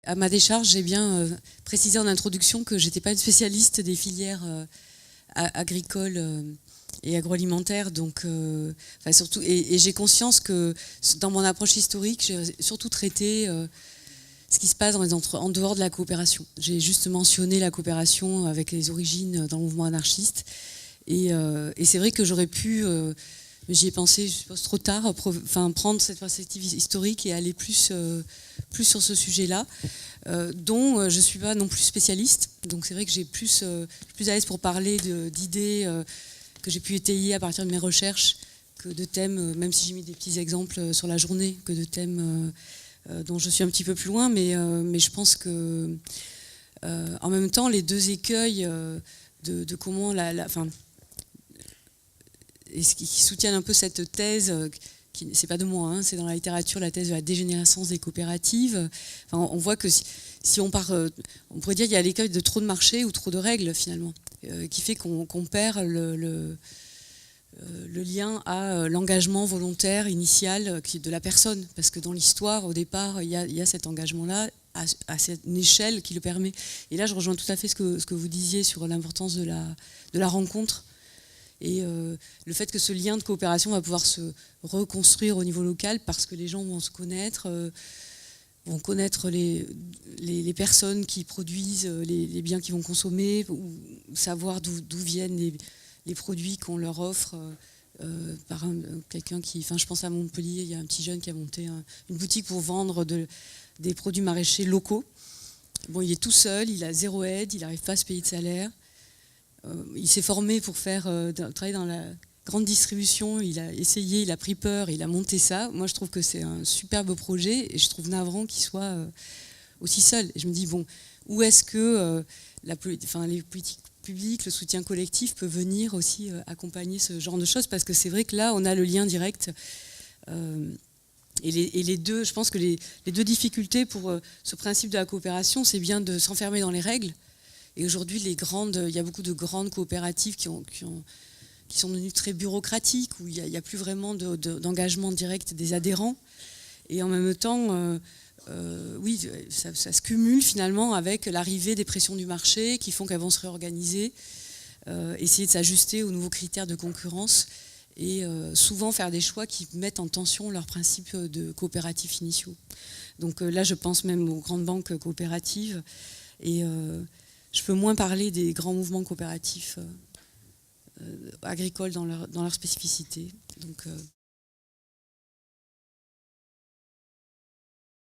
À ma décharge, j'ai bien précisé en introduction que je n'étais pas une spécialiste des filières agricoles et agroalimentaires, donc, surtout, et j'ai conscience que dans mon approche historique, j'ai surtout traité ce qui se passe en dehors de la coopération. J'ai juste mentionné la coopération avec les origines dans le mouvement anarchiste, et c'est vrai que j'aurais pu, j'y ai pensé, je suppose trop tard, prendre cette perspective historique et aller plus sur ce sujet-là, dont je ne suis pas non plus spécialiste. Donc c'est vrai que je suis plus à l'aise pour parler d'idées que j'ai pu étayer à partir de mes recherches que de thèmes, même si j'ai mis des petits exemples sur la journée, que de thèmes dont je suis un petit peu plus loin. Mais je pense que, en même temps, les deux écueils de comment et qui soutiennent un peu cette thèse, c'est pas de moi, hein, c'est dans la littérature, la thèse de la dégénérescence des coopératives. Enfin, on voit que si on part, on pourrait dire qu'il y a l'écueil de trop de marché ou trop de règles finalement, qui fait qu'on perd le lien à l'engagement volontaire initial de la personne, parce que dans l'histoire, au départ, il y a cet engagement-là à cette échelle qui le permet. Et là, je rejoins tout à fait ce que vous disiez sur l'importance de la rencontre. Et le fait que ce lien de coopération va pouvoir se reconstruire au niveau local parce que les gens vont se connaître, vont connaître les personnes qui produisent les biens qu'ils vont consommer, ou savoir d'où viennent les produits qu'on leur offre par quelqu'un qui... Enfin, je pense à Montpellier, il y a un petit jeune qui a monté une boutique pour vendre des produits maraîchers locaux. Bon, il est tout seul, il a zéro aide, il n'arrive pas à se payer de salaire. Il s'est formé pour travailler dans la grande distribution, il a essayé, il a pris peur, il a monté ça. Moi, je trouve que c'est un superbe projet et je trouve navrant qu'il soit aussi seul. Et je me dis, bon, où est-ce que les politiques publiques, le soutien collectif peut venir aussi accompagner ce genre de choses? Parce que c'est vrai que là, on a le lien direct. Et les deux, je pense que les deux difficultés pour ce principe de la coopération, c'est bien de s'enfermer dans les règles. Et aujourd'hui, il y a beaucoup de grandes coopératives qui sont devenues très bureaucratiques, où il n'y a plus vraiment d'engagement direct des adhérents. Et en même temps, oui, ça se cumule finalement avec l'arrivée des pressions du marché qui font qu'elles vont se réorganiser, essayer de s'ajuster aux nouveaux critères de concurrence et souvent faire des choix qui mettent en tension leurs principes de coopératifs initiaux. Donc là, je pense même aux grandes banques coopératives. Et je peux moins parler des grands mouvements coopératifs agricoles dans leur spécificité. Donc,